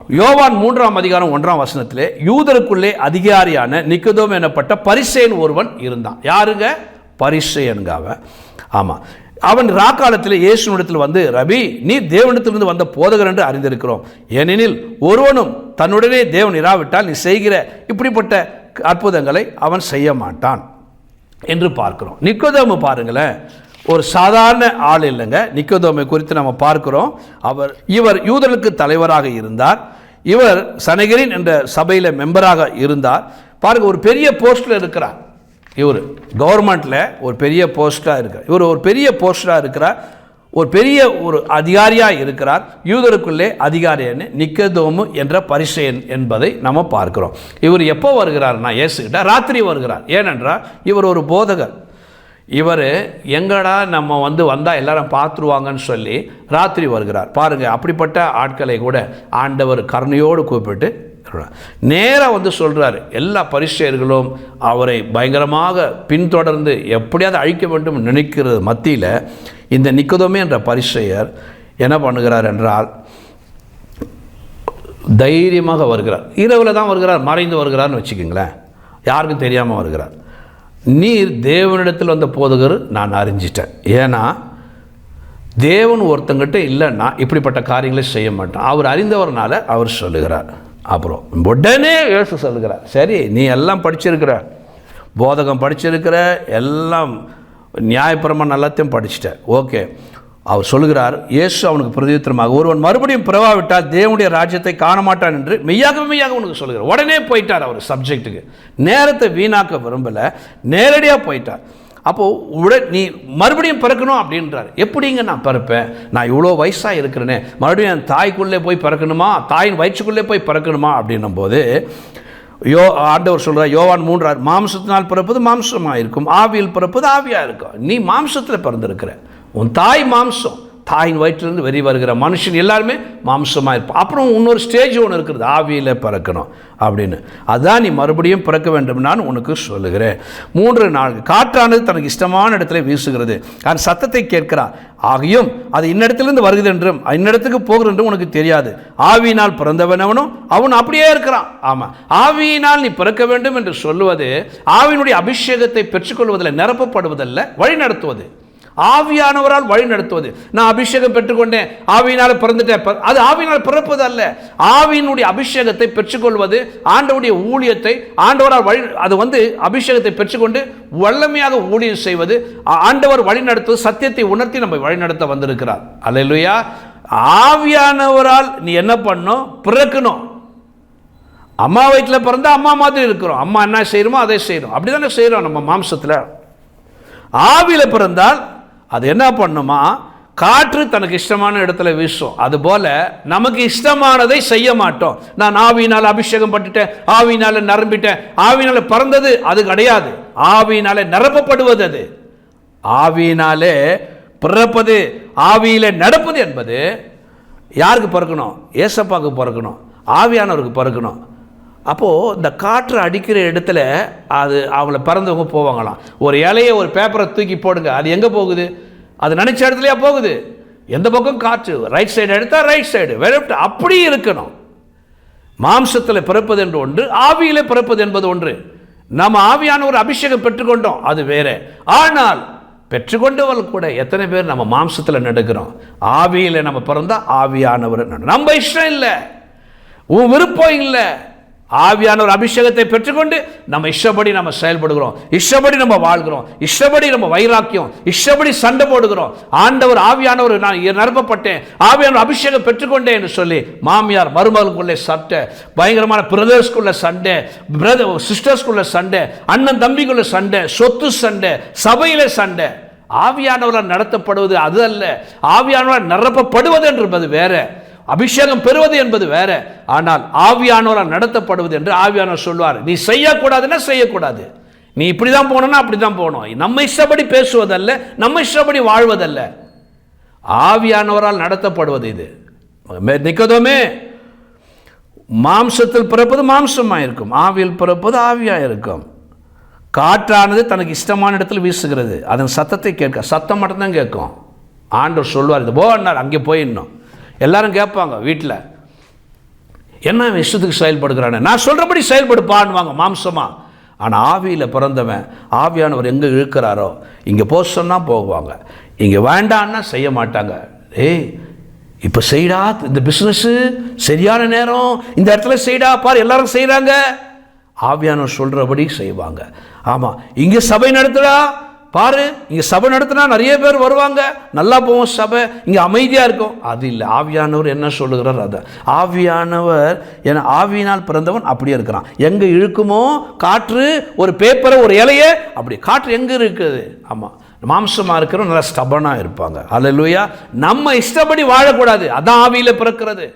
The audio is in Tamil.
யோவான் 3:1 யூதருக்குள்ளே அதிகாரியான நிக்கோதேமு எனப்பட்ட பரிசேயன் ஒருவன் இருந்தான். யாருங்க? பரிசேயனுங்க அவன். ஆமாம், அவன் ராக்காலத்தில் இயேசுவிடத்தில் வந்து, ரபி, நீ தேவனிடத்திலிருந்து வந்த போதகர் என்று அறிந்திருக்கிறோம். ஏனெனில் ஒருவனும் தன்னுடனே தேவன் இராவிட்டால் நீ செய்கிற இப்படிப்பட்ட அற்புதங்களை அவன் செய்ய மாட்டான் என்று பார்க்கிறோம். நிக்கோதேமு பாருங்களேன், ஒரு சாதாரண ஆள் இல்லைங்க. நிக்கோதேமை குறித்து நம்ம பார்க்கிறோம். இவர் யூதர்களுக்கு தலைவராக இருந்தார். இவர் சனகரின் என்ற சபையில் மெம்பராக இருந்தார். பாருங்க, ஒரு பெரிய போஸ்டில் இருக்கிறார். இவர் கவர்மெண்ட்டில் ஒரு பெரிய போஸ்டாக இருக்கிறார். இவர் ஒரு பெரிய போஸ்டாக இருக்கிறார். ஒரு பெரிய ஒரு அதிகாரியாக இருக்கிறார். யூதருக்குள்ளே அதிகாரின்னு நிக்கோதேமு என்ற பரிசேயன் என்பதை நம்ம பார்க்கிறோம். இவர் எப்போ வருகிறார்னா, இயேசுகிட்ட ராத்திரி வருகிறார். ஏனென்றால் இவர் ஒரு போதகர். இவர் எங்கடா நம்ம வந்தால் எல்லாரும் பார்த்துருவாங்கன்னு சொல்லி ராத்திரி வருகிறார். பாருங்கள், அப்படிப்பட்ட ஆட்களை கூட ஆண்டவர் கருணையோடு கூப்பிட்டு நேராக சொல்கிறார். எல்லா பரிசேயர்களும் அவரை பயங்கரமாக பின்தொடர்ந்து எப்படியாவது அழிக்க வேண்டும் நினைக்கிறது மத்தியில் இந்த நிக்கோதேமு என்ற பரிசேயர் என்ன பண்ணுகிறார் என்றால், தைரியமாக வருகிறார். இரவில் தான் வருகிறார், மறைந்து வருகிறார்னு வச்சுக்கோங்களேன், யாருக்கும் தெரியாமல் வருகிறார். நீர் தேவனிடத்தில் வந்த போதகர் நான் அறிஞ்சிட்டேன். ஏன்னா தேவன் ஒருத்தங்கிட்ட இல்லைன்னா இப்படிப்பட்ட காரியங்களை செய்ய மாட்டான். அவர் அறிந்தவர்னால அவர் சொல்லுகிறார். அப்புறம் உடனே இயேசு சொல்லுகிறார், சரி, நீ எல்லாம் படிச்சிருக்கிற, போதகம் படிச்சிருக்கிற, எல்லாம் நியாயப்பிரமாணம் எல்லாத்தையும் படிச்சிட்ட, ஓகே. அவர் சொல்லுகிறார், இயேசு அவனுக்கு பிரதியுத்தரமாக, ஒருவன் மறுபடியும் பிறவாவிட்டால் தேவனுடைய ராஜ்யத்தை காண மாட்டான் என்று மெய்யாக உனக்கு சொல்லுகிறார். உடனே போயிட்டார். அவர் சப்ஜெக்ட்டுக்கு நேரத்தை வீணாக்க விரும்பலை, நேரடியாக போயிட்டார். அப்போது நீ மறுபடியும் பிறக்கணும் அப்படின்றார். எப்படிங்க நான் பிறப்பேன்? நான் இவ்வளோ வயசாக இருக்கிறேனே, மறுபடியும் என் தாய்க்குள்ளே போய் பிறக்கணுமா, தாயின் வயிற்றுக்குள்ளே போய் பிறக்கணுமா அப்படின்னும் போது ஆண்டவர் சொல்கிறார், யோவான் 3 மாம்சத்தினால் பிறப்பது மாம்சமாக இருக்கும், ஆவியில் பிறப்பது ஆவியாக இருக்கும். நீ மாம்சத்தில் பிறந்திருக்கிற, உன் தாய் மாம்சம், தாயின் வயிற்றிலிருந்து வெளியே வருகிற மனுஷன் எல்லாருமே மாம்சமாக இருப்பான். அப்புறம் இன்னொரு ஸ்டேஜ் ஒன்று இருக்கிறது, ஆவியில் பிறக்கணும் அப்படின்னு. அதான் நீ மறுபடியும் பிறக்க வேண்டும் நான் உனக்கு சொல்லுகிறேன். 3 காற்றானது தனக்கு இஷ்டமான இடத்துல வீசுகிறது, அதன் சத்தத்தை கேட்கிறான், ஆகியும் அது இன்னிடத்திலிருந்து வருகிறது என்றும் இன்னிடத்துக்கு போகிறது என்றும் உனக்கு தெரியாது. ஆவியினால் பிறந்தவனவனும் அவன் அப்படியே இருக்கிறான். ஆமாம், ஆவியினால் நீ பிறக்க வேண்டும் என்று சொல்லுவது ஆவியினுடைய அபிஷேகத்தை பெற்றுக்கொள்வதில் நிரப்பப்படுவதல்ல, வழி நடத்துவது. ஆவியானவரால் வழி நடத்துவது. நான் அபிஷேகம் பெற்றுக்கொண்டேன், ஆவியினால் பிறந்துட்டேன், அது ஆவியினால் பிறப்பது அல்ல. ஆவியினுடைய அபிஷேகத்தை பெற்றுக்கொள்வது, ஆண்டவருடைய ஊழியத்தை ஆண்டவரால் வழி, அது அபிஷேகத்தை பெற்றுக்கொண்டு வல்லமையாக ஊழியம் செய்வது, ஆண்டவர் வழி நடத்துவது, சத்தியத்தை உணர்த்தி நம்ம வழி நடத்த வந்திருக்கிறார். அல்லேலூயா. ஆவியானவரால் நீ என்ன பண்ணணும்? பிறக்கணும். அம்மா வயிற்றில் பிறந்தா அம்மா மாதிரி இருக்கிறோம், அம்மா என்ன செய்யணுமோ அதை செய்யணும், அப்படி தானே செய்கிறோம் நம்ம மாம்சத்தில். ஆவியில் பிறந்தால் அது என்ன பண்ணுமா? காற்று தனக்கு இஷ்டமான இடத்துல வீசும். அதுபோல நமக்கு இஷ்டமானதை செய்ய மாட்டோம். நான் ஆவியினால் அபிஷேகம் பட்டுட்டேன், ஆவியினால நிரம்பிட்டேன், ஆவியினால பிறந்தது அது கிடையாது. ஆவியினாலே நிரப்பப்படுவது, அது ஆவியினாலே பிறப்பது, ஆவியிலே நடப்பது என்பது யாருக்கு பிறக்கணும்? ஏசப்பாவுக்கு பிறக்கணும், ஆவியானவருக்கு பிறக்கணும். அப்போது இந்த காற்று அடிக்கிற இடத்துல அது அவங்கள பிறந்தவங்க போவாங்களாம். ஒரு இலையை ஒரு பேப்பரை தூக்கி போடுங்க, அது எங்கே போகுது? அது நினச்ச இடத்துலையா போகுது? எந்த பக்கம் காற்று, ரைட் சைடு எடுத்தால் ரைட் சைடு, லெஃப்ட், அப்படி இருக்கணும். மாம்சத்தில் பிறப்பது என்று ஒன்று, ஆவியிலே பிறப்பது என்பது ஒன்று. நம்ம ஆவியான ஒரு அபிஷேகம் பெற்றுக்கொண்டோம், அது வேற. ஆனால் பெற்றுக்கொண்டவர்கள் கூட எத்தனை பேர் நம்ம மாம்சத்தில் நடக்கிறோம்? ஆவியில் நம்ம பிறந்தால் ஆவியானவர் நம்ம இஷ்டம் இல்லை, உன் விருப்பம் இல்லை. ஆவியானவர் அபிஷேகத்தை பெற்றுக்கொண்டு நம்ம இஷ்டப்படி நம்ம செயல்படுகிறோம், இஷ்டப்படி நம்ம வாழ்கிறோம், இஷ்டப்படி நம்ம வைராக்கியம், இஷ்டப்படி சண்டை போடுகிறோம். ஆண்டவர் ஆவியானவர், நான் நிரப்பப்பட்டேன், ஆவியானவர் அபிஷேகம் பெற்றுக்கொண்டேன் என்று சொல்லி மாமியார் மருமகளுக்குள்ளே சண்டை, பயங்கரமான பிரதர்ஸ்குள்ள சண்டை, சிஸ்டர்ஸ்குள்ள சண்டை, அண்ணன் தம்பிக்குள்ள சண்டை, சொத்து சண்டை, சபையில சண்டை. ஆவியானவரால் நடத்தப்படுவது அது அல்ல. ஆவியானவரால் நிரப்பப்படுவது என்பது வேற, அபிஷேகம் பெறுவது என்பது வேற. ஆனால் ஆவியானவரால் நடத்தப்படுவது என்று ஆவியானவர் சொல்வார். நீ செய்யக்கூடாதுன்னா செய்யக்கூடாது, நீ இப்படிதான் போகணும்னா அப்படிதான் போகணும். நம்ம இஷ்டப்படி பேசுவதல்ல, நம்ம இஷ்டப்படி வாழ்வதல்ல, ஆவியானவரால் நடத்தப்படுவது இது. நிக்கோதேமே, மாம்சத்தில் பிறப்பது மாம்சமாக இருக்கும், ஆவியில் பிறப்பது ஆவியாக இருக்கும். காற்றானது தனக்கு இஷ்டமான இடத்தில் வீசுகிறது, அதன் சத்தத்தை கேட்க, சத்தம் மட்டும்தான் கேட்கும். ஆண்டவர் சொல்வார், இது போனார், அங்கே போயிடணும். எல்லாரும் கேட்பாங்க வீட்டில், என்ன அவன் இஷ்டத்துக்கு செயல்படுகிறானே, நான் சொல்கிறபடி செயல்படுப்பான்வாங்க மாம்சமாக. ஆனால் ஆவியில் பிறந்தவன் ஆவியானவர் எங்கே இழுக்கிறாரோ இங்கே போக சொன்னால் போகுவாங்க, இங்கே வேண்டான்னா செய்ய மாட்டாங்க. ஏய் இப்போ செய்டா, இந்த பிஸ்னஸ்ஸு சரியான நேரம், இந்த இடத்துல செய்டா பார் எல்லாரும் செய்கிறாங்க, ஆவியானவர் சொல்கிறபடி செய்வாங்க. ஆமாம், இங்கே சபை நடத்துடா பாரு, இங்கே சபை நடத்தினா நிறைய பேர் வருவாங்க, நல்லா போவோம் சபை, இங்கே அமைதியாக இருக்கும். அது இல்லை, ஆவியானவர் என்ன சொல்லுகிறார் அதை. ஆவியானவர் ஏன்னா ஆவியினால் பிறந்தவன் அப்படியே இருக்கிறான். எங்கே இழுக்குமோ காற்று, ஒரு பேப்பரை ஒரு இலையை அப்படி காற்று எங்கே இருக்குது. ஆமாம், மாம்சமாக இருக்கிறவங்க நல்லா ஸ்டபனாக இருப்பாங்க. அல்லேலூயா. நம்ம இஷ்டப்படி வாழக்கூடாது, அதான் ஆவியில் பிறக்கிறது.